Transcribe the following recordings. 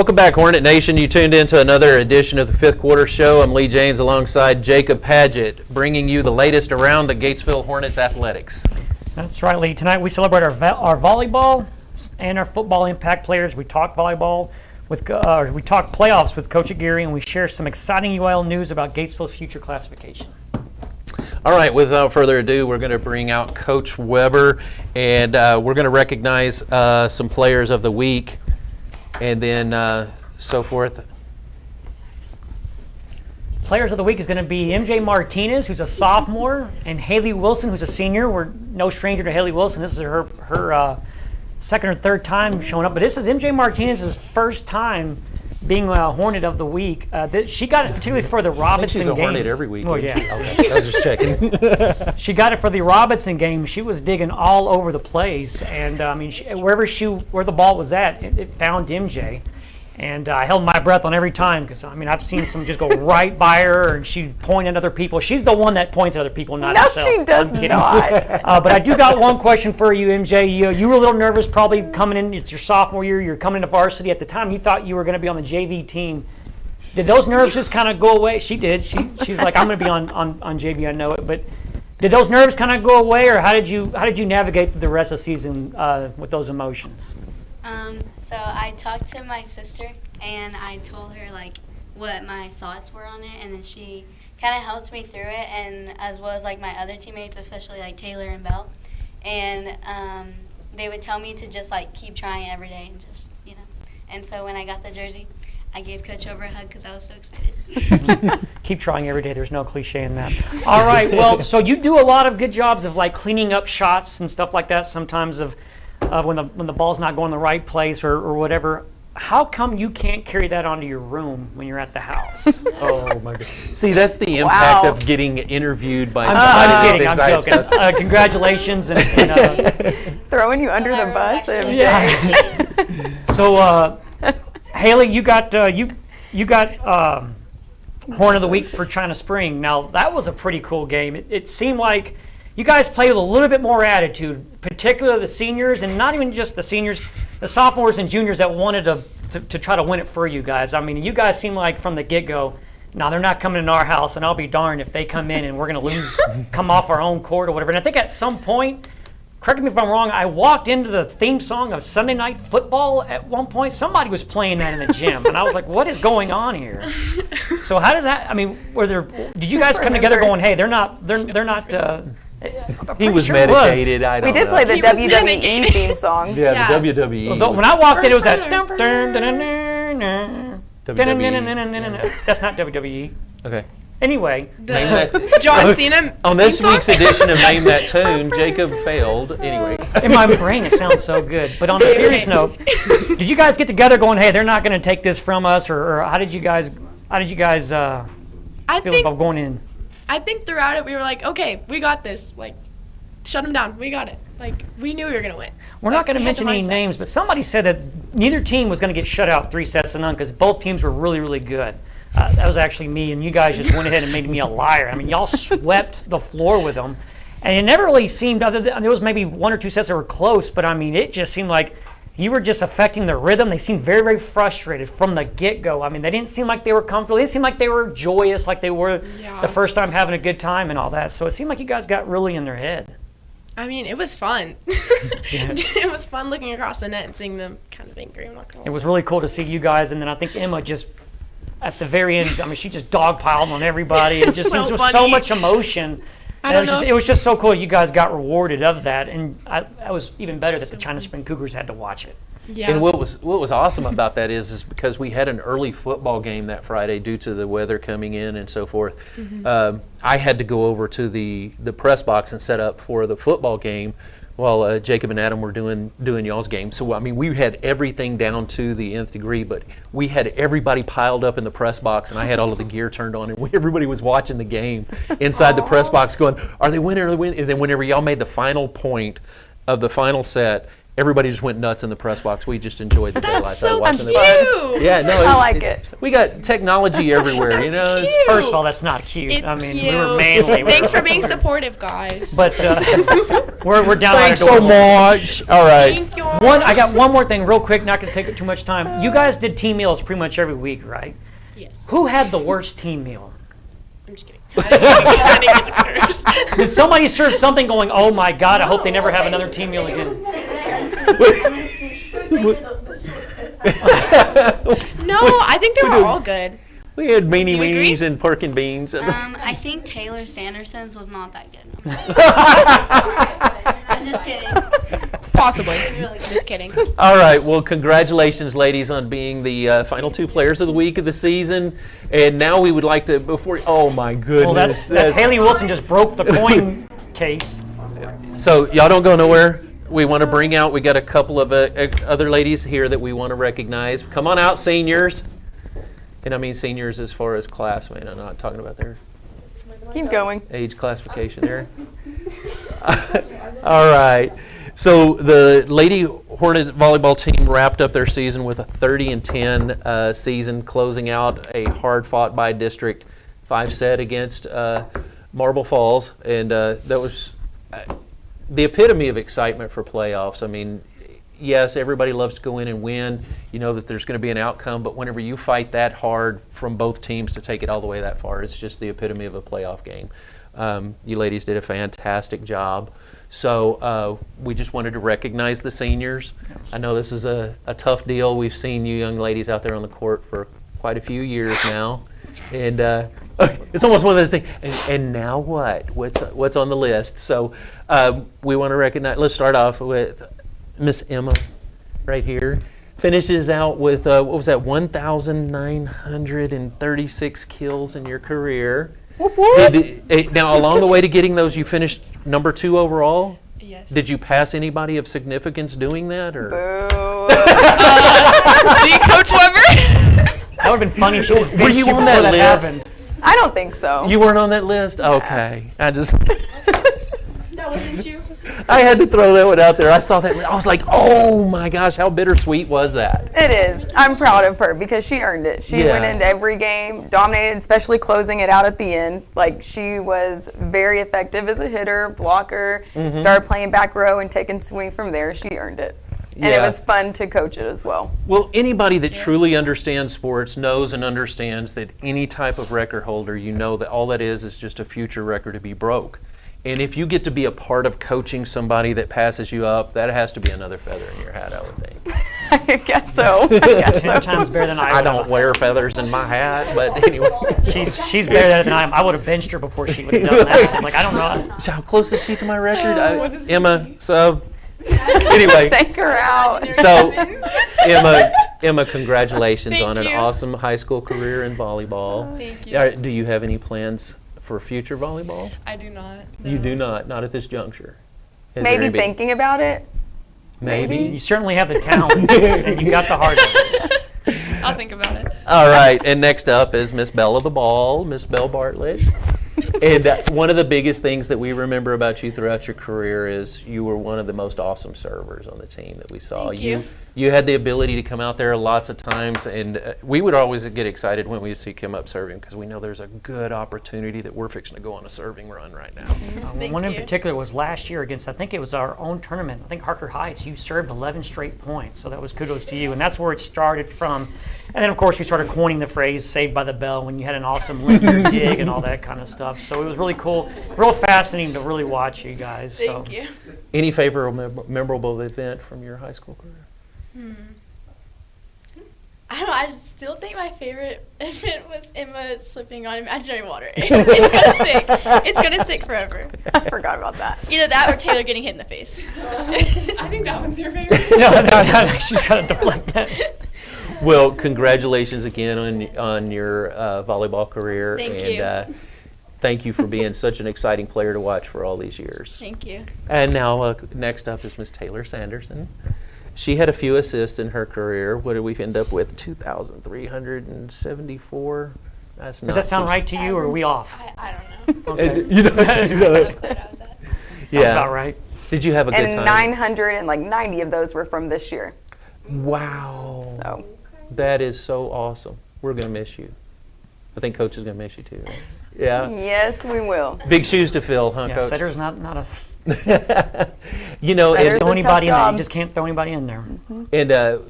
Welcome back, Hornet Nation. You tuned in to another edition of the Fifth Quarter Show. I'm Lee Jaynes alongside Jacob Padgett, bringing you the latest around the Gatesville Hornets athletics. That's right, Lee. Tonight we celebrate our volleyball and our football impact players. We talk volleyball we talk playoffs with Coach Aguirre, and we share some exciting UIL news about Gatesville's future classification. All right, without further ado, we're going to bring out Coach Weber, and we're going to recognize some players of the week, and then so forth. Players of the week is going to be MJ Martinez, who's a sophomore, and Haley Wilson, who's a senior. We're no stranger to Haley Wilson. This is her second or third time showing up, but this is MJ Martinez's first time being a Hornet of the week. She got it particularly for the Robinson game. She's a Hornet every week. Oh, yeah. Okay, I was just checking. She got it for the Robinson game. She was digging all over the place, and where the ball was at, it found MJ. And I held my breath on every time because, I've seen some just go right by her, and she'd point at other people. She's the one that points at other people, not herself. No, she does not. But I do got one question for you, MJ. You were a little nervous probably coming in. It's your sophomore year. You're coming into varsity. At the time, you thought you were going to be on the JV team. Did those nerves just kind of go away? She did. She's like, I'm going to be on JV. I know it. But did those nerves kind of go away, or how did you navigate through the rest of the season with those emotions? So I talked to my sister, and I told her what my thoughts were on it, and then she kind of helped me through it, and as well as my other teammates, especially Taylor and Belle, and they would tell me to just keep trying every day and just And so when I got the jersey, I gave Coach Over a hug because I was so excited. Keep trying every day. There's no cliche in that. All right. Well, so you do a lot of good jobs of cleaning up shots and stuff like that. Sometimes of when the ball's not going the right place or whatever. How come you can't carry that onto your room when you're at the house? Oh my God! See, that's the impact of getting interviewed by somebody. I'm joking. Congratulations and throwing you under the bus. Yeah. So, Haley, you got Horn of the Week for China Spring. Now that was a pretty cool game. It seemed like you guys played with a little bit more attitude, particularly the seniors, and not even just the seniors, the sophomores and juniors that wanted to try to win it for you guys. You guys seem like from the get-go, no, they're not coming in our house, and I'll be darned if they come in and we're going to lose, come off our own court or whatever. And I think at some point, correct me if I'm wrong, I walked into the theme song of Sunday Night Football at one point. Somebody was playing that in the gym, and I was like, what is going on here? So how does that, did you guys come together going, hey, they're not, he was medicated. I don't know. We did play the WWE theme song. Yeah, the WWE. Well, when I walked in, it was that. That's not WWE. Okay. Anyway, John Cena. On this week's edition of Name That Tune, Jacob failed. Anyway, in my brain, it sounds so good. But on a serious note, did you guys get together going, "Hey, they're not going to take this from us," or how did you guys feel about going in? I think throughout it we were like, okay, we got this. Shut them down. We got it. We knew we were gonna win. We're not going to mention any names, but somebody said that neither team was going to get shut out 3-0 because both teams were really, really good. That was actually me, and you guys just went ahead and made me a liar. Y'all swept the floor with them, and it never really seemed. There was maybe one or two sets that were close, but it just seemed like you were just affecting the rhythm. They seemed very, very frustrated from the get-go. They didn't seem like they were comfortable. They didn't seem like they were joyous, like they were the first time having a good time and all that. So it seemed like you guys got really in their head. It was fun. It was fun looking across the net and seeing them kind of angry. I'm not gonna lie. It was really cool to see you guys, and then I think Emma just, at the very end, she just dogpiled on everybody. It just seems there was so much emotion. It was just so cool you guys got rewarded of that, and I was even better that the China Spring Cougars had to watch it. Yeah. And what was awesome about that is because we had an early football game that Friday due to the weather coming in and so forth. Mm-hmm. I had to go over to the press box and set up for the football game while Jacob and Adam were doing y'all's game. So we had everything down to the nth degree, but we had everybody piled up in the press box, and I had all of the gear turned on, and everybody was watching the game inside the press box, going, "Are they winning? Are they winning?" And then whenever y'all made the final point of the final set, everybody just went nuts in the press box. We just enjoyed the daylight That's so watching cute. the Yeah, no, I like it. We got technology everywhere, you know. Cute. First of all, that's not cute. It's I mean, cute. we were manly. Thanks for being supportive, guys. But we're down Thanks on our so door. much. All right. Thank you. I got one more thing real quick, not going to take up too much time. You guys did team meals pretty much every week, right? Yes. Who had the worst team meal? I'm just kidding. I didn't get to first. Did somebody serve something going, oh my God, I hope they never have another team meal again? No, I think they were all good. We had beanie you agree? weenies and pork and beans. I think Taylor Sanderson's was not that good. I'm just kidding. Possibly. Really Just kidding. All right. Well, congratulations, ladies, on being the final two players of the week of the season. And now we would like to, oh my goodness. Well, that's Haley Wilson just broke the coin case. So y'all don't go nowhere. We want to bring out, we got a couple of other ladies here that we want to recognize. Come on out, seniors. And I mean seniors as far as classmates. I'm not talking about their Keep going. age classification there. All right. So the Lady Hornet volleyball team wrapped up their season with a 30-10 season, closing out a hard-fought by district 5-set against Marble Falls, and that was the epitome of excitement for playoffs. I mean, yes, everybody loves to go in and win. You know that there's going to be an outcome, but whenever you fight that hard from both teams to take it all the way that far, it's just the epitome of a playoff game. You ladies did a fantastic job. So we just wanted to recognize the seniors. I know this is a tough deal. We've seen you young ladies out there on the court for quite a few years now. And it's almost one of those things. And now what? What's on the list? So we want to recognize, let's start off with Miss Emma right here. Finishes out with, what was that, 1,936 kills in your career. Now, along the way to getting those, you finished number 2 overall? Yes. Did you pass anybody of significance doing that? Or? Boo. The Coach Weber? That would have been funny if she was Were you on that list? happened. I don't think so. You weren't on that list? Okay. That wasn't you? I had to throw that one out there. I saw that. I was like, oh my gosh, how bittersweet was that? It is. I'm proud of her because she earned it. She Yeah. went into every game, dominated, especially closing it out at the end. Like, she was very effective as a hitter, blocker, started playing back row and taking swings from there. She earned it. And it Yeah. was fun to coach it as well. Well, anybody that truly understands sports knows and understands that any type of record holder, you know that all that is just a future record to be broke. And if you get to be a part of coaching somebody that passes you up, that has to be another feather in your hat, I would think. I guess so. I guess 10 so. times better than I I would don't have. wear feathers in my hat, but anyway. She's better at it than I am. I would have benched her before she would have done that. Like, I don't know. So how close is she to my record? Emma, so anyway. Take her out. So, Emma, congratulations Thank on an you. awesome high school career in volleyball. Thank you. Do you have any plans for future volleyball? I do not. You do not at this juncture. Has there Maybe been- thinking about it. You Maybe. certainly have the talent, and you got the heart of it. I'll think about it. All right, and next up is Miss Belle of the Ball, Miss Belle Bartlett. And one of the biggest things that we remember about you throughout your career is you were one of the most awesome servers on the team that we saw. Thank you. You had the ability to come out there lots of times, and we would always get excited when we see you come up serving because we know there's a good opportunity that we're fixing to go on a serving run right now. One in you. particular was last year against, I think it was our own tournament. I think Harker Heights. You served 11 straight points, so that was kudos to you. And that's where it started from. And then, of course, we started coining the phrase "saved by the bell" when you had an awesome linker dig and all that kind of stuff. So it was really cool, real fascinating to really watch you guys. Thank you. Any favorite memorable event from your high school career? I don't know. I still think my favorite event was Emma slipping on imaginary water. It's gonna stick. It's gonna stick forever. I forgot about that. Either that or Taylor getting hit in the face. I think that one's your favorite. No, she's got to deflect that. Well, congratulations again on your volleyball career. Thank and, you. Thank you for being such an exciting player to watch for all these years. Thank you. And now next up is Miss Taylor Sanderson. She had a few assists in her career. What did we end up with? 2,374? That's not Does that sound too- right to you, or are we off? I don't know. Okay. You know, I don't know what I was at. Sounds about right. Did you have a good And time? 990 of those were from this year. Wow. So That is so awesome. We're going to miss you. I think Coach is going to miss you too, right? Yeah? yes, we will. Big shoes to fill, huh, Yeah, Coach? setter's not a You know, Setter's and, throw a anybody in tough there. job. You just can't throw anybody in there.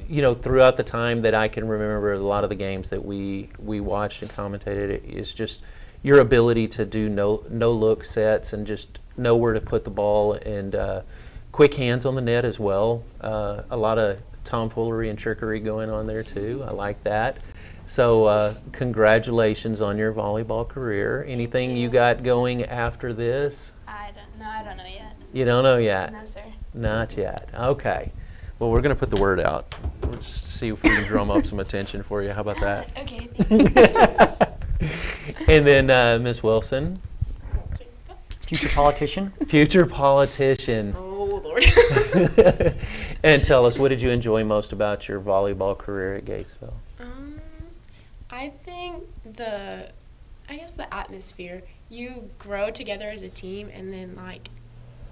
you know, throughout the time that I can remember, a lot of the games that we watched and commentated, it's just your ability to do no look sets and just know where to put the ball, and quick hands on the net as well. A lot of tomfoolery and trickery going on there too. I like that. So congratulations on your volleyball career. Anything you got going after this? I don't know yet. You don't know yet? No, sir. Not yet. Okay. Well, we're going to put the word out. We'll just see if we can drum up some attention for you. How about that? Okay, thank you. And then Miss Wilson, Future politician. future politician. Oh, Lord. And tell us, what did you enjoy most about your volleyball career at Gatesville? I think the atmosphere. You grow together as a team, and then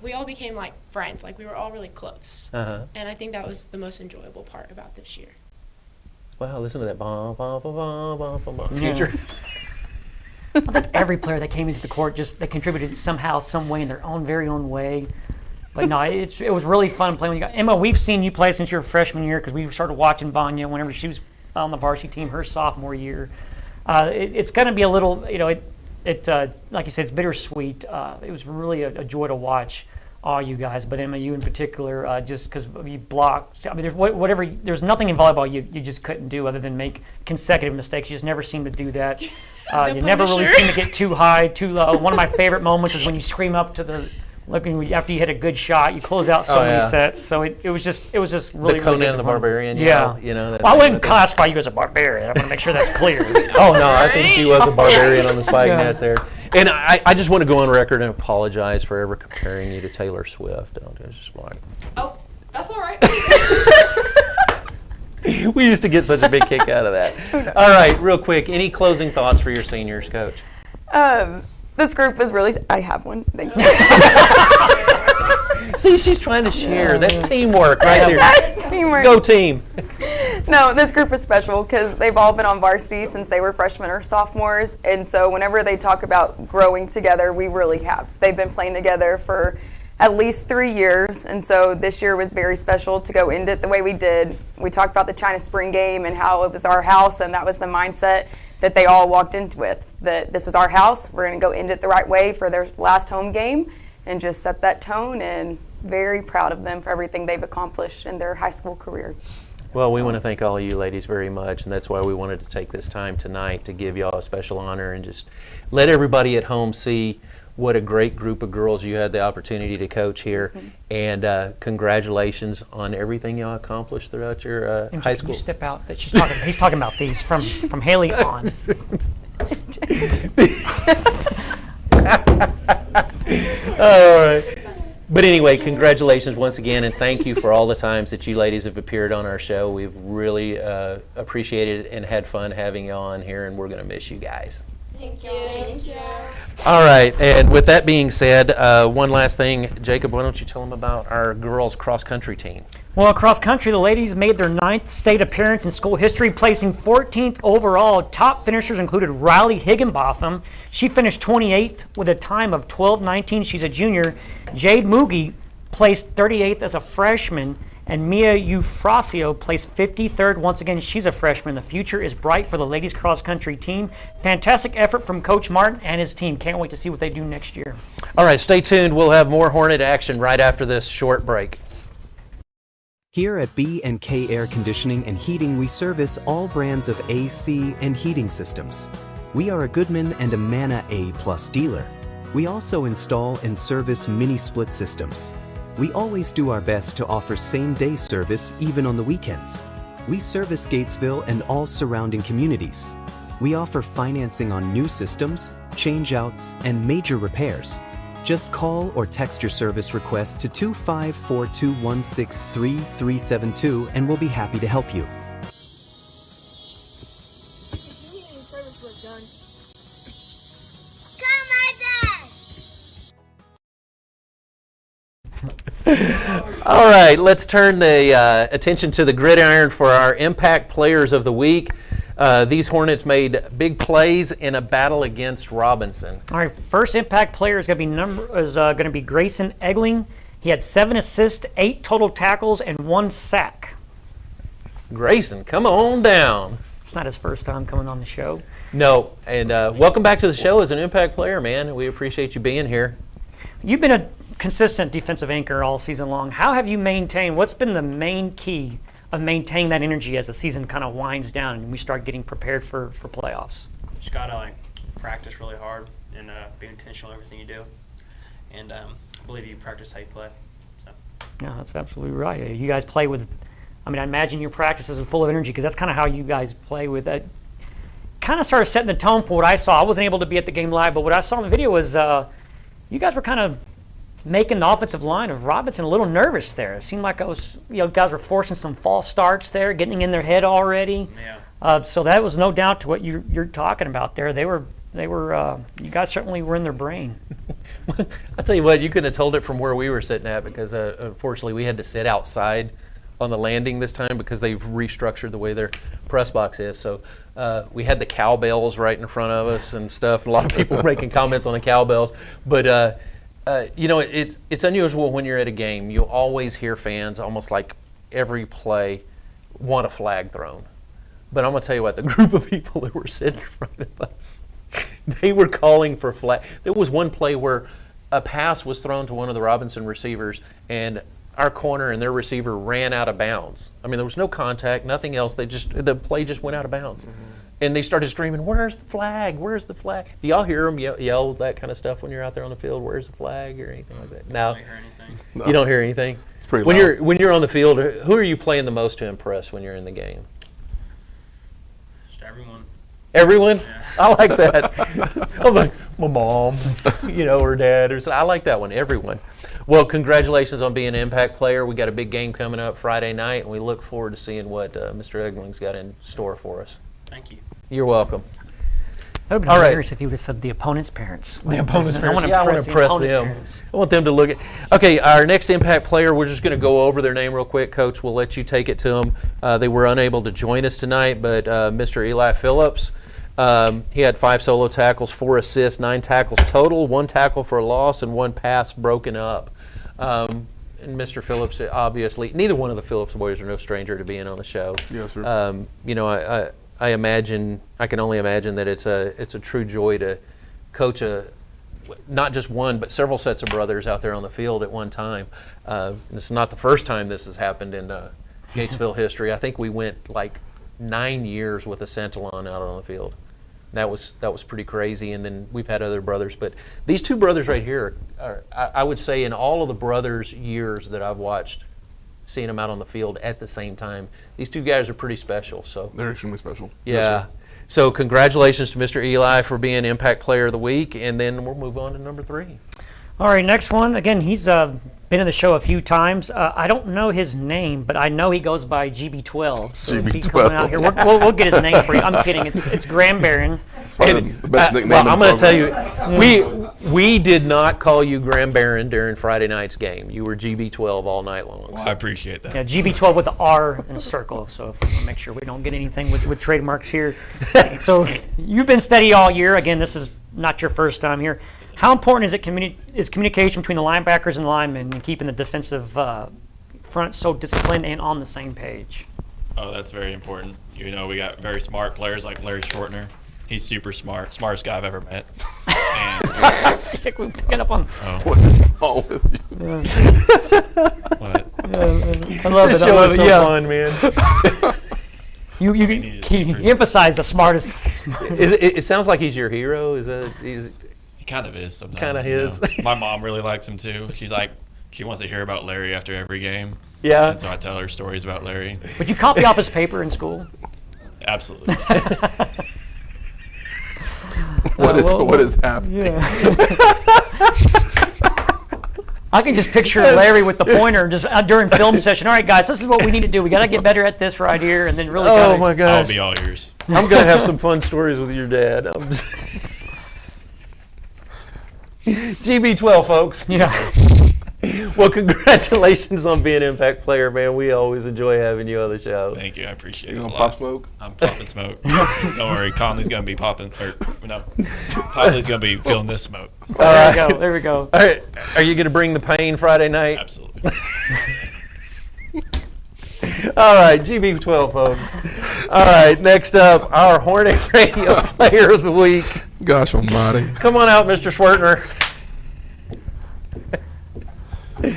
we all became friends. We were all really close. Uh-huh. And I think that was the most enjoyable part about this year. Wow, listen to that. Bah, bah, bah, bah, bah, bah, bah. Yeah. Future. I think every player that came into the court they contributed somehow, some way, in their own very own way. But no, it was really fun playing with you guys. Emma, we've seen you play since your freshman year because we started watching Vanya whenever she was on the varsity team her sophomore year. It's going to be a little, like you said, it's bittersweet. It was really a joy to watch all you guys, but Emma, you in particular, just because you blocked. I mean, there's nothing in volleyball you just couldn't do other than make consecutive mistakes. You just never seem to do that. You never really seem to get too high, too low. One of my favorite moments is when you scream up to the after you hit a good shot, you close out so many sets. So it was just really The really Conan good the fun. Barbarian. Yeah. That's Well, I wouldn't classify you as a barbarian. I want to make sure that's clear. Oh, no, I think she was a barbarian on the spike Yeah. nets there. And I just want to go on record and apologize for ever comparing you to Taylor Swift. It's just like, Oh, that's all right. we used to get such a big kick out of that. All right, real quick, any closing thoughts for your seniors, Coach? This group was really. I have one. Thank you. See, she's trying to share. That's teamwork right there. That's teamwork. Go team. No, this group is special because they've all been on varsity since they were freshmen or sophomores, and so whenever they talk about growing together, we really have. They've been playing together for at least 3 years, and so this year was very special to go into it the way we did. We talked about the China Spring game and how it was our house, and that was the mindset that they all walked into with, that this was our house, we're going to go end it the right way for their last home game, and just set that tone, and very proud of them for everything they've accomplished in their high school career. Well, we want to thank all of you ladies very much, and that's why we wanted to take this time tonight to give y'all a special honor and just let everybody at home see what a great group of girls you had the opportunity to coach here. And congratulations on everything y'all accomplished throughout your MJ, high can school. you step out? He's talking about these from Haley on. All right. But anyway, congratulations once again, and thank you for all the times that you ladies have appeared on our show. We've really appreciated it and had fun having you on here, and we're going to miss you guys. Thank you. Thank you. All right, and with that being said, one last thing. Jacob, why don't you tell them about our girls cross-country team? Well, across country, the ladies made their 9th state appearance in school history, placing 14th overall. Top finishers included Riley Higginbotham. She finished 28th with a time of 12:19. She's a junior. Jade Moogie placed 38th as a freshman, and Mia Eufrasio placed 53rd. Once again, she's a freshman. The future is bright for the ladies cross country team. Fantastic effort from Coach Martin and his team. Can't wait to see what they do next year. All right, stay tuned. We'll have more Hornet action right after this short break. Here at B&K Air Conditioning and Heating, we service all brands of AC and heating systems. We are a Goodman and a Manna A+ dealer. We also install and service mini-split systems. We always do our best to offer same-day service even on the weekends. We service Gatesville and all surrounding communities. We offer financing on new systems, change-outs, and major repairs. Just call or text your service request to 254-216-3372 and we'll be happy to help you. All right, let's turn the attention to the gridiron for our impact players of the week. These Hornets made big plays in a battle against Robinson. All right, first impact player is going to be Grayson Egling. He had 7 assists, 8 total tackles, and 1 sack. Grayson, come on down. It's not his first time coming on the show. No, and welcome back to the show as an impact player, man. We appreciate you being here. You've been a consistent defensive anchor all season long. How have you maintained, what's been the main key of maintaining that energy as the season kind of winds down and we start getting prepared for playoffs? Just gotta practice really hard and be intentional in everything you do. And I believe you practice how you play. So. Yeah, that's absolutely right. You guys play with, I imagine your practices are full of energy because that's kind of how you guys play with that. Kind of started setting the tone for what I saw. I wasn't able to be at the game live, but what I saw in the video was you guys were kind of making the offensive line of Robinson a little nervous there. It seemed like guys were forcing some false starts there, getting in their head already. Yeah. So that was no doubt to what you're talking about there. They were. You guys certainly were in their brain. I'll tell you what, you couldn't have told it from where we were sitting at because unfortunately we had to sit outside on the landing this time because they've restructured the way their press box is. So we had the cowbells right in front of us and stuff. A lot of people making comments on the cowbells. But, it's unusual when you're at a game. You'll always hear fans almost like every play want a flag thrown. But I'm going to tell you what, the group of people that were sitting in front of us, they were calling for flag. There was one play where a pass was thrown to one of the Robinson receivers, and our corner and their receiver ran out of bounds. There was no contact, nothing else. The play just went out of bounds. Mm-hmm. And they started screaming, "Where's the flag? Where's the flag?" Do y'all hear them yell that kind of stuff when you're out there on the field? Where's the flag or anything like that? No. I don't hear anything. No. You don't hear anything? It's pretty loud. When you're on the field, who are you playing the most to impress when you're in the game? Just everyone. Everyone? Yeah. I like that. I'm like, my mom, or dad, or something. I like that one, everyone. Well, congratulations on being an impact player. We got a big game coming up Friday night, and we look forward to seeing what Mr. Egling's got in store for us. Thank you. You're welcome. That would have been hilarious if he would have said the opponent's parents. The opponent's I want parents. to Yeah, I want impress to impress the them. opponent's parents. I want them to look at. Okay, our next impact player, we're just going to go over their name real quick. Coach, we'll let you take it to them. They were unable to join us tonight, but Mr. Eli Phillips, he had 5 solo tackles, 4 assists, 9 tackles total, 1 tackle for a loss, and 1 pass broken up. And Mr. Phillips, obviously, neither one of the Phillips boys are no stranger to being on the show. Yes, sir. I can only imagine that it's a true joy to coach not just one, but several sets of brothers out there on the field at one time. This is not the first time this has happened in Gatesville history. I think we went like 9 years with a Centilon out on the field. That was pretty crazy, and then we've had other brothers. But these 2 brothers right here are I would say, in all of the brothers' years that I've watched, seeing them out on the field at the same time, these 2 guys are pretty special. So They're extremely special. yeah. Yes, So congratulations to Mr. Eli for being Impact Player of the Week, and then we'll move on to number 3. All right, next one. Again, he's been in the show a few times. I don't know his name, but I know he goes by GB12. So if he's coming out here, we'll get his name for you. I'm kidding. It's Graham Barron. It's probably the best nickname in the I'm going to tell program. you, we did not call you Graham Barron during Friday night's game. You were GB12 all night long. I appreciate that. Yeah, GB12 with the R in a circle. So if we want to make sure we don't get anything with trademarks here. So you've been steady all year. Again, this is not your first time here. How important is communication between the linebackers and the linemen and keeping the defensive front so disciplined and on the same page? Oh, that's very important. We got very smart players like Larry Shortner. He's super smart, smartest guy I've ever met. And Sick, we're picking up on. What is wrong with you? what? I love it. This I show love is it. so Yeah. fun, man. You emphasize the smartest. It sounds like he's your hero. He kind of is sometimes. Kind of is. My mom really likes him too. She wants to hear about Larry after every game. Yeah. And so I tell her stories about Larry. Would you copy off his paper in school? Absolutely. What is happening? Yeah. I can just picture Larry with the pointer just during film session. All right, guys, this is what we need to do. We got to get better at this right here, and then really. Oh my gosh! I'll be all ears. I'm gonna have some fun stories with your dad. GB12, folks. Yeah. Well, congratulations on being Impact Player, man. We always enjoy having you on the show. Thank you. I appreciate it. You a gonna lot. pop smoke? I'm popping smoke. Don't worry. Conley's going to be popping. Conley's going to be feeling this smoke. There we go. There we go. All right. Are you going to bring the pain Friday night? Absolutely. All right, GB12, folks. All right, next up, our Hornet Radio Player of the Week. Gosh almighty. Come on out, Mr. Schwertner.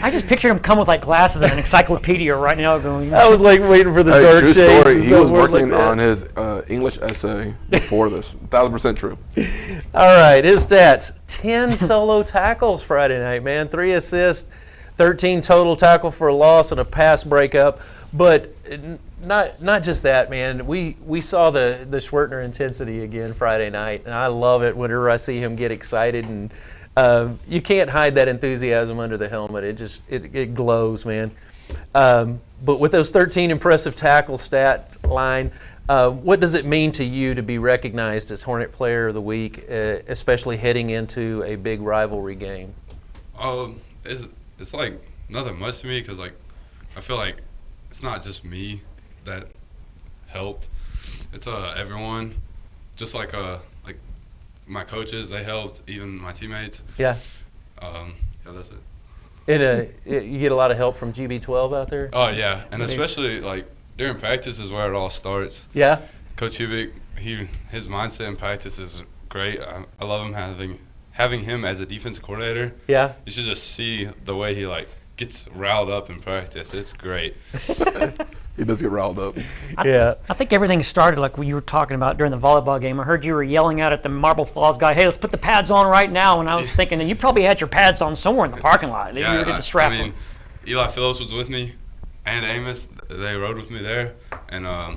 I just pictured him come with like glasses and an encyclopedia right now going. I was like waiting for the Hey, dark true shades. story. and He so was forth working like that. on his English essay before this. 1,000% true. All right, his stats: 10 solo tackles Friday night, man. 3 assists, 13 total tackle for a loss, and a pass breakup. But not just that, man. We saw the Schwertner intensity again Friday night, and I love it whenever I see him get excited. And you can't hide that enthusiasm under the helmet. It glows, man. But with those 13 impressive tackle stat line, what does it mean to you to be recognized as Hornet Player of the Week, especially heading into a big rivalry game? It's like nothing much to me because like I feel like it's not just me that helped. It's everyone, just like my coaches, they helped, even my teammates. Yeah. Yeah, that's it. You get a lot of help from GB12 out there? Oh yeah, and especially like during practice is where it all starts. Yeah. Coach Hubik, his mindset in practice is great. I love him having him as a defense coordinator. Yeah. You should just see the way he like gets riled up in practice. It's great. He does get riled up. Yeah. I think everything started like what you were talking about during the volleyball game. I heard you were yelling out at the Marble Falls guy, "Hey, let's put the pads on right now." And I was thinking that you probably had your pads on somewhere in the parking lot. You were getting strapped. I mean, Eli Phillips was with me, and Amos. They rode with me there, and I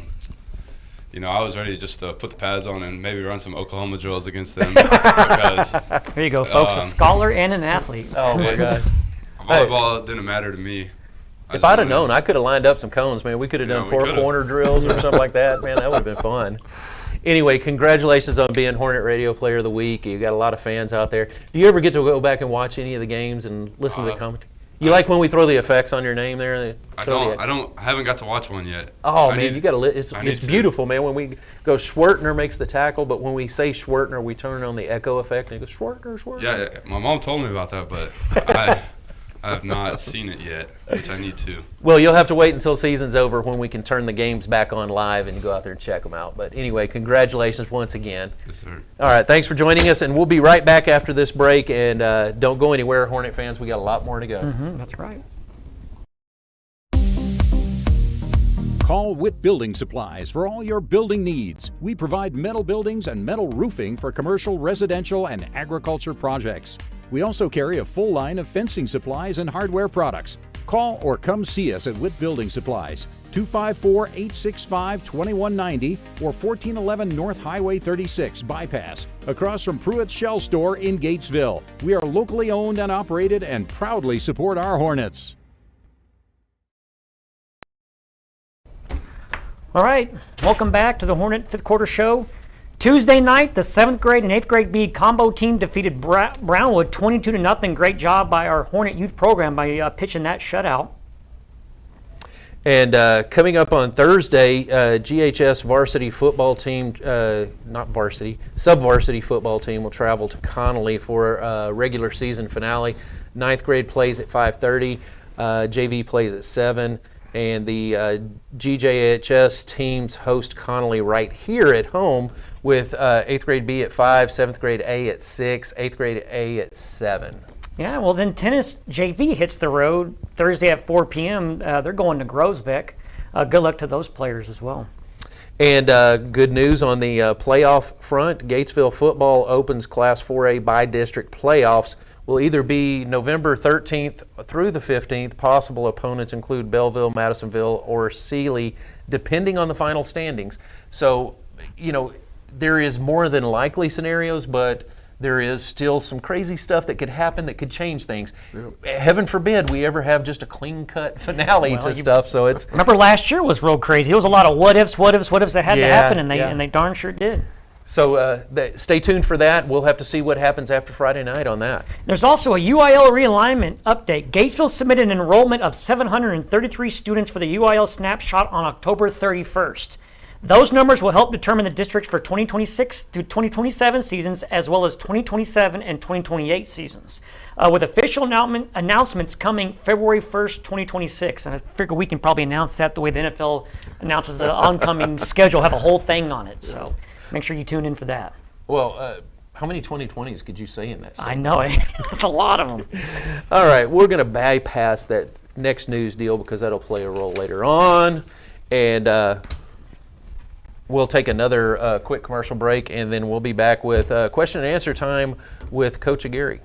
was ready just to put the pads on and maybe run some Oklahoma drills against them. Because, there you go, folks. A scholar and an athlete. Oh my gosh. Volleyball didn't matter to me. If I'd have known, I could have lined up some cones, man. We could have done 4 corner drills or something like that. Man, that would have been fun. Anyway, congratulations on being Hornet Radio Player of the Week. You got a lot of fans out there. Do you ever get to go back and watch any of the games and listen to the commentary? You like when we throw the effects on your name there? I haven't got to watch one yet. Oh, man, you got to. It's beautiful, man. When we go, Schwertner makes the tackle, but when we say Schwertner, we turn on the echo effect and it goes Schwertner, Schwertner. Yeah, my mom told me about that, but I have not seen it yet, which I need to. Well, you'll have to wait until season's over when we can turn the games back on live and go out there and check them out. But anyway, congratulations once again. Yes, sir. All right, thanks for joining us, and we'll be right back after this break. And don't go anywhere, Hornet fans. We got a lot more to go. That's right. Call Witt Building Supplies for all your building needs. We provide metal buildings and metal roofing for commercial, residential, and agriculture projects. We also carry a full line of fencing supplies and hardware products. Call or come see us at Witt Building Supplies, 254-865-2190 or 1411 North Highway 36 Bypass, across from Pruitt's Shell Store in Gatesville. We are locally owned and operated and proudly support our Hornets. All right, welcome back to the Hornet Fifth Quarter Show. Tuesday night, the 7th grade and 8th grade B combo team defeated Brownwood 22-0. Great job by our Hornet Youth Program by pitching that shutout. And coming up on Thursday, GHS varsity football team, sub-varsity football team will travel to Connolly for a regular season finale. 9th grade plays at 5:30, JV plays at 7. And the GJHS teams host Connolly right here at home with 8th grade B at 5, 7th grade A at 6, 8th grade A at 7. Yeah, well then tennis JV hits the road Thursday at 4 p.m. They're going to Grosbeck. Good luck to those players as well. And good news on the playoff front. Gatesville football opens Class 4A by district playoffs. Will either be November 13th through the 15th. Possible opponents include Belleville, Madisonville, or Sealy, depending on the final standings. So, there is more than likely scenarios, but there is still some crazy stuff that could happen that could change things. Yep. Heaven forbid we ever have just a clean-cut finale to stuff. So it's. Remember last year was real crazy. It was a lot of what ifs that had to happen, and they darn sure did. So stay tuned for that. We'll have to see what happens after Friday night on that. There's also a UIL realignment update. Gatesville submitted an enrollment of 733 students for the UIL snapshot on October 31st. Those numbers will help determine the districts for 2026 through 2027 seasons, as well as 2027 and 2028 seasons, with official announcements coming February 1st, 2026. And I figure we can probably announce that the way the NFL announces the oncoming schedule, have a whole thing on it. So make sure you tune in for that. Well, how many 2020s could you say in that statement? I know, that's a lot of them. All right, we're going to bypass that next news deal because that'll play a role later on. And we'll take another quick commercial break, and then we'll be back with question and answer time with Coach Aguirre.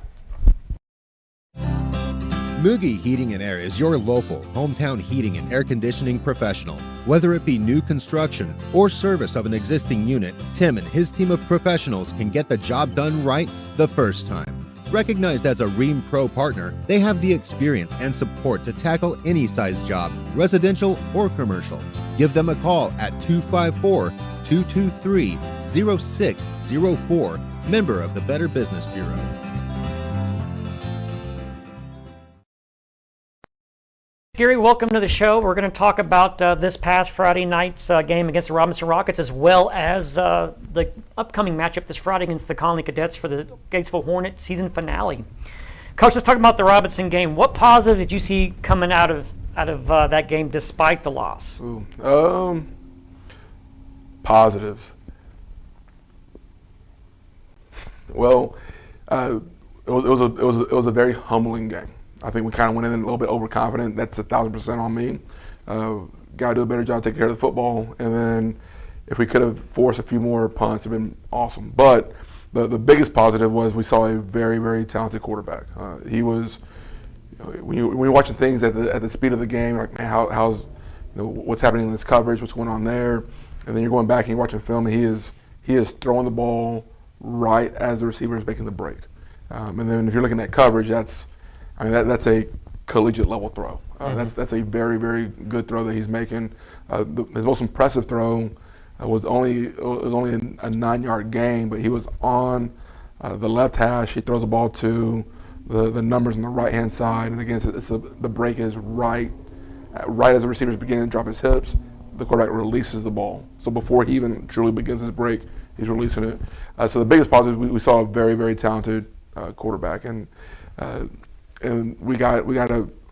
Mugi Heating and Air is your local hometown heating and air conditioning professional. Whether it be new construction or service of an existing unit, Tim and his team of professionals can get the job done right the first time. Recognized as a Ream Pro partner, they have the experience and support to tackle any size job, residential or commercial. Give them a call at 254-223-0604, member of the Better Business Bureau. Gary, welcome to the show. We're going to talk about this past Friday night's game against the Robinson Rockets, as well as the upcoming matchup this Friday against the Conley Cadets for the Gatesville Hornet season finale. Coach, let's talk about the Robinson game. What positive did you see coming out of that game despite the loss? Positive. Well, it was a very humbling game. I think we kind of went in a little bit overconfident. That's 1,000% on me. Got to do a better job taking care of the football. And then if we could have forced a few more punts, it'd been awesome. But the biggest positive was we saw a very, very talented quarterback. He was, when you're watching things at the speed of the game, like, man, how's what's happening in this coverage, what's going on there, and then you're going back and you're watching film, and he is throwing the ball right as the receiver is making the break. And then if you're looking at coverage, that's a collegiate level throw. That's a very, very good throw that he's making. His most impressive throw was only a 9-yard gain, but he was on the left hash. He throws the ball to the numbers on the right hand side, and again, the break is right as the receiver is beginning to drop his hips. The quarterback releases the ball. So before he even truly begins his break, he's releasing it. So the biggest positive, we saw a very, very talented quarterback, and we got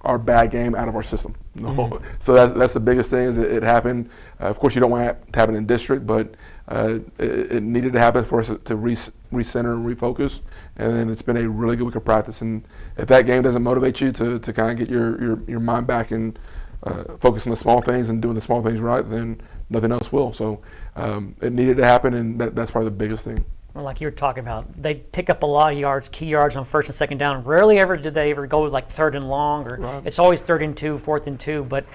our bad game out of our system. So that's the biggest thing. Is it happened. Of course, you don't want it to happen in district, but it needed to happen for us to recenter and refocus. And then it's been a really good week of practice. And if that game doesn't motivate you to kind of get your mind back and focus on the small things and doing the small things right, then nothing else will. So it needed to happen, and that's probably the biggest thing. Well, like you were talking about, they pick up a lot of yards, key yards on first and second down. Rarely ever did they ever go like third and long, or it's always 3rd and 2, 4th and 2. But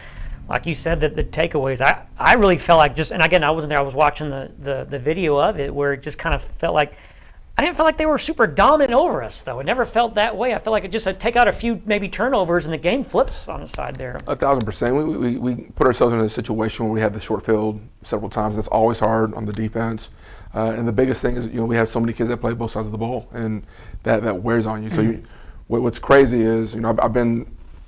like you said, the takeaways, I really felt like and again, I wasn't there, I was watching the video of it, where it just kind of felt like, I didn't feel like they were super dominant over us, though. It never felt that way. I felt like it just take out a few maybe turnovers and the game flips on the side there. 1,000%. We put ourselves in a situation where we had the short field several times. That's always hard on the defense. And the biggest thing is, we have so many kids that play both sides of the ball, and that wears on you. So what's crazy is, I've been,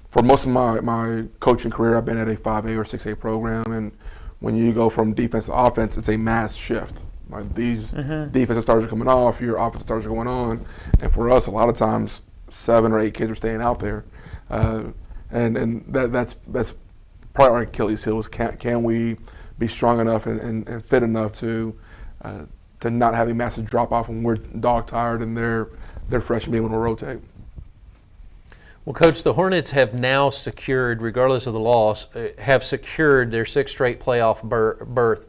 for most of my coaching career, I've been at a 5A or 6A program, and when you go from defense to offense, it's a mass shift. Like these defensive starters are coming off, your offensive starters are going on, and for us, a lot of times 7 or 8 kids are staying out there, and that's probably our Achilles heel. Is can we be strong enough and fit enough to not have a massive drop off when we're dog tired and they're fresh and being able to rotate. Well, Coach, the Hornets have now secured, regardless of the loss, have secured their 6th straight playoff berth.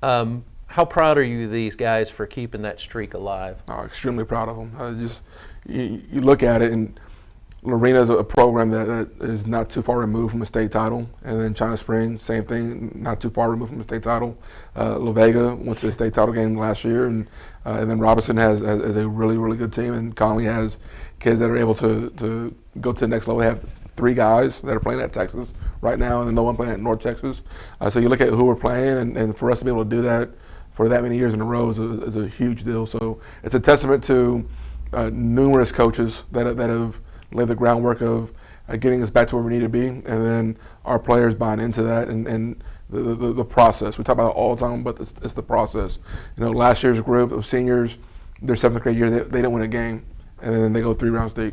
How proud are you of these guys for keeping that streak alive? Extremely proud of them. You look at it, and Lorena is a program that is not too far removed from a state title, and then China Spring, same thing, not too far removed from a state title. La Vega went to the state title game last year, and then Robinson has a really, really good team, and Conley has kids that are able to go to the next level. They have 3 guys that are playing at Texas right now, and no one playing at North Texas. So you look at who we're playing, and for us to be able to do that for that many years in a row is a huge deal. So it's a testament to numerous coaches that have laid the groundwork of getting us back to where we need to be, and then our players buying into that and the process. We talk about it all the time, but it's the process. Last year's group of seniors, their 7th grade year, they didn't win a game, and then they go 3 rounds deep.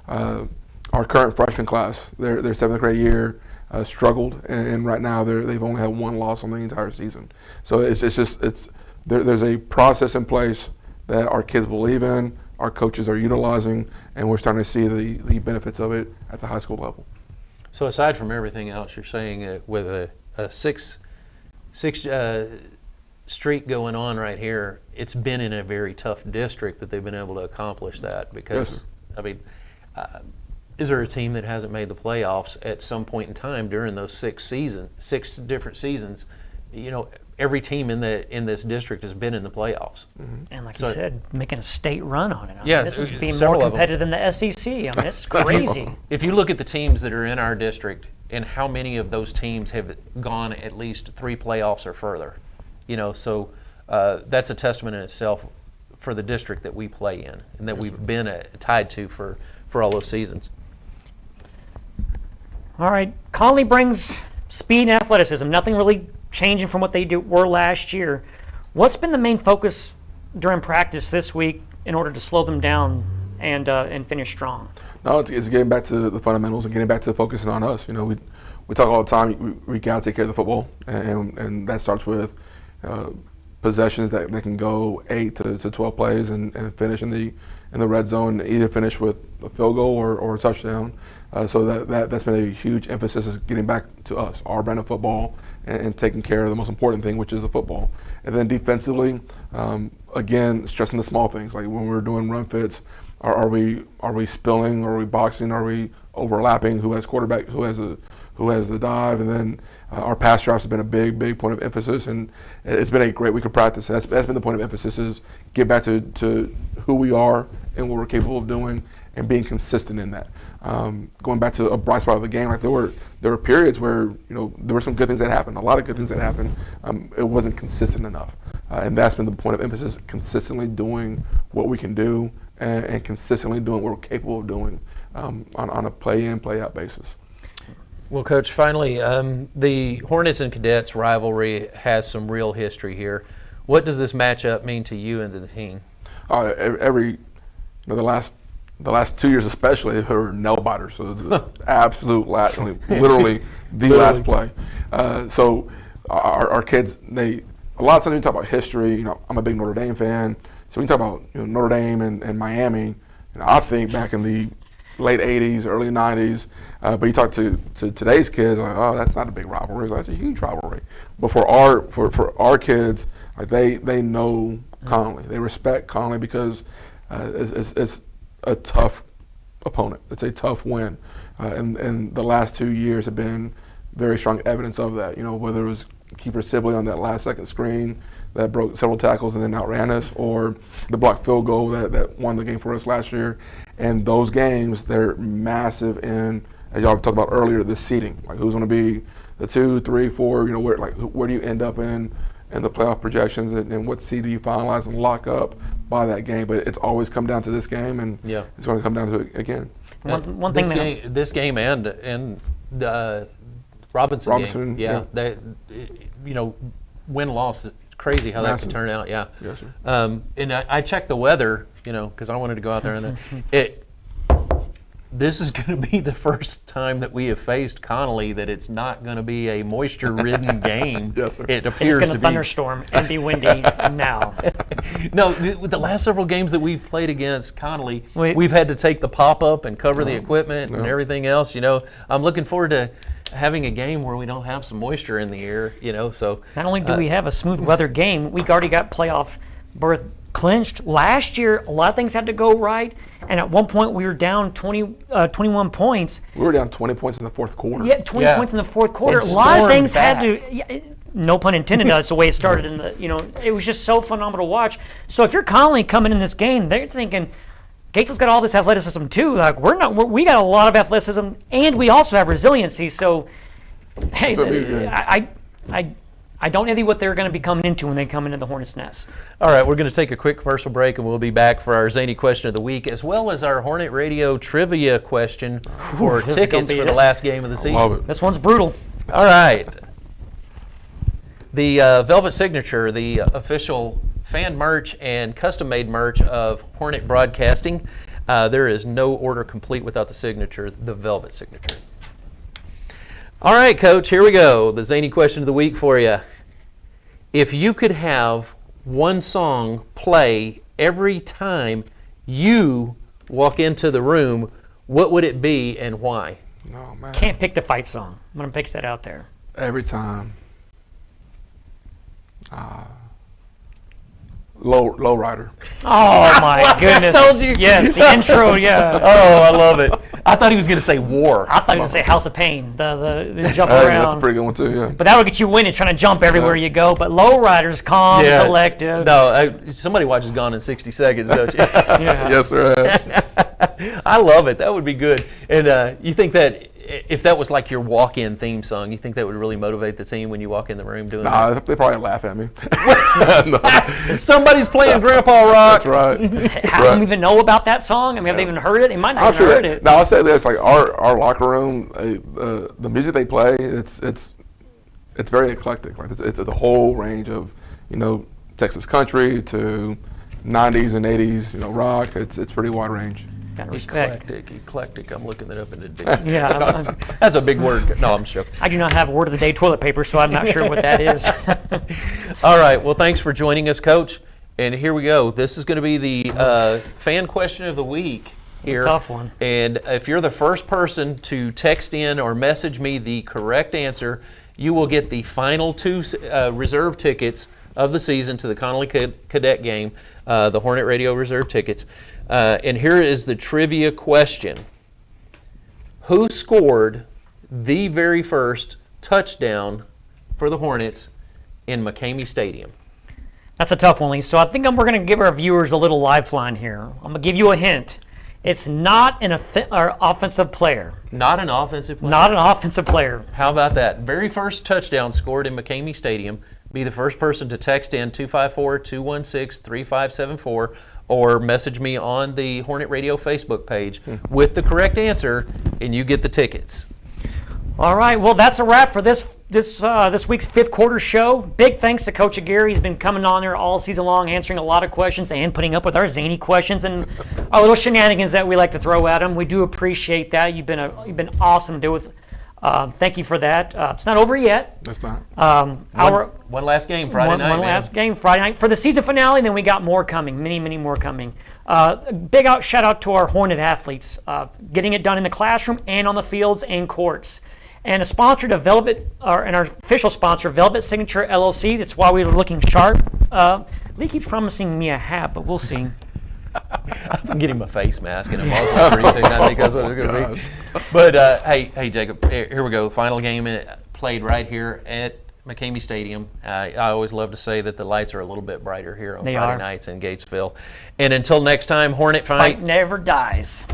Our current freshman class, their 7th grade year, struggled, and right now they've only had 1 loss on the entire season. So there's a process in place that our kids believe in, our coaches are utilizing, and we're starting to see the benefits of it at the high school level. So aside from everything else, you're saying with a six streak going on right here, it's been in a very tough district that they've been able to accomplish that. Because, yes, is there a team that hasn't made the playoffs at some point in time during those 6 different seasons? Every team in this district has been in the playoffs. Mm-hmm. And like you said, making a state run on it. This is being several more competitive than the SEC. It's crazy. If you look at the teams that are in our district and how many of those teams have gone at least 3 playoffs or further, so that's a testament in itself for the district that we play in and that we've been tied to for all those seasons. All right, Conley brings speed and athleticism. Nothing really changing from what they were last year. What's been the main focus during practice this week in order to slow them down and finish strong? No, it's getting back to the fundamentals and getting back to focusing on us. We talk all the time. We got to take care of the football, and that starts with possessions that can go 8 to 12 plays and finish in the red zone, either finish with a field goal or a touchdown. So that's been a huge emphasis, is getting back to us, our brand of football, and taking care of the most important thing, which is the football. And then defensively, again, stressing the small things, like when we're doing run fits, are we spilling, are we boxing, are we overlapping, who has quarterback, who has the dive, and then our pass drops have been a big point of emphasis, and it's been a great week of practice. And that's been the point of emphasis, is get back to who we are and what we're capable of doing, and being consistent in that. Going back to a bright spot of the game, like there were periods where there were some good things that happened, a lot of good things that happened. It wasn't consistent enough, and that's been the point of emphasis: consistently doing what we can do, and consistently doing what we're capable of doing on a play-in, play-out basis. Well, Coach, finally, the Hornets and Cadets rivalry has some real history here. What does this matchup mean to you and to the team? The last 2 years especially, they were nail biters. So the absolute last, literally the last play. So our kids, a lot of times when we talk about history, I'm a big Notre Dame fan. So when you talk about Notre Dame and Miami, I think back in the late 80s, early 90s. But you talk to today's kids, like, oh, that's not a big rivalry. That's a huge rivalry. But for our kids, like they know Conley. They respect Conley because it's a tough opponent. It's a tough win. And the last 2 years have been very strong evidence of that. Whether it was keeper Sibley on that last second screen that broke several tackles and then outran us, or the blocked field goal that won the game for us last year. And those games, they're massive in, as y'all talked about earlier, the seeding. Like who's going to be the 2, 3, 4, where do you end up in the playoff projections, and what seed do you finalize and lock up by that game? But it's always come down to this game, and it's going to come down to it again. This game and Robinson game, win-loss, crazy how that can turn out. Yeah. Yes, sir. And I checked the weather, because I wanted to go out there, and this is going to be the first time that we have faced Connolly that it's not going to be a moisture-ridden game. Yes, sir. It appears it's going to thunderstorm and be windy now. No, with the last several games that we've played against Connolly, we've had to take the pop-up and cover the equipment and everything else. I'm looking forward to having a game where we don't have some moisture in the air. So not only do we have a smooth weather game, we already got playoff berth clinched. Last year, a lot of things had to go right, and at one point we were down 21 points. We were down 20 points in the fourth quarter. Yeah, 20 points in the fourth quarter. A lot of things had to, no pun intended, that's the way it started. It was just so phenomenal to watch. So if you're Conley coming in this game, they're thinking, Gatesville's got all this athleticism too. Like we got a lot of athleticism, and we also have resiliency. So, hey, I don't envy what they're going to be coming into when they come into the Hornets' nest. All right, we're going to take a quick commercial break, and we'll be back for our Zany question of the week, as well as our Hornet Radio trivia question for This is tickets gonna be for the last game of the season. Love it. This one's brutal. All right. The Velvet Signature, the official fan merch and custom-made merch of Hornet Broadcasting. There is no order complete without the signature, the Velvet Signature. All right, Coach, here we go. The Zany question of the week for you. If you could have one song play every time you walk into the room, what would it be and why? Oh, man. Can't pick the fight song. I'm going to pick that out there. Every time. Low rider. Oh, my goodness. I told you. Yes, the intro, yeah. Oh, I love it. I thought he was going to say War. I thought he was going to say House of Pain, the jump Hey, around. that's a pretty good one, too, yeah. But that would get you winning, trying to jump everywhere you go. But Lowrider's calm, collective. No, somebody watches Gone in 60 Seconds, don't you? Yeah. Yes, sir. I love it. That would be good. And you think that if that was like your walk-in theme song, you think that would really motivate the team when you walk in the room doing Nah, they probably laugh at me. that? Somebody's playing Grandpa Rock. That's right. How do you even know about that song? I mean, have they even heard it? They might not have heard it. Now, I'll say this, like our locker room, the music they play, it's very eclectic. Like it's a whole range of, Texas country to 90s and 80s, rock. It's pretty wide range. Got respect. Eclectic. I'm looking it up in the dictionary. Yeah, That's a big word. No, I'm joking. I do not have word of the day toilet paper, so I'm not sure what that is. All right. Well, thanks for joining us, Coach. And here we go. This is going to be the fan question of the week here. Tough one. And if you're the first person to text in or message me the correct answer, you will get the final 2 reserve tickets of the season to the Connolly Cadet game, the Hornet Radio reserve tickets. And here is the trivia question. Who scored the very first touchdown for the Hornets in McCamey Stadium? That's a tough one, Lee. So I think we're going to give our viewers a little lifeline here. I'm going to give you a hint. It's not an offensive player. Not an offensive player? Not an offensive player. How about that? Very first touchdown scored in McCamey Stadium. Be the first person to text in 254-216-3574 or message me on the Hornet Radio Facebook page with the correct answer, and you get the tickets. All right, well, that's a wrap for this week's fifth quarter show. Big thanks to Coach Aguirre. He's been coming on there all season long, answering a lot of questions and putting up with our zany questions and our little shenanigans that we like to throw at him. We do appreciate that. You've been awesome to do with. Thank you for that. It's not over yet. That's not. One last game Friday night. One last game Friday night for the season finale. Then we got more coming. Many more coming. Big shout out to our Hornet athletes, getting it done in the classroom and on the fields and courts. And a sponsor to and our official sponsor, Velvet Signature LLC. That's why we were looking sharp. Lee keeps promising me a hat, but we'll see. I'm getting my face mask and a muzzle pretty soon. I think that's what it's going to be. But hey, Jacob, here we go. Final game played right here at McCamey Stadium. I always love to say that the lights are a little bit brighter here on Friday nights in Gatesville. And until next time, Hornet Fight never dies.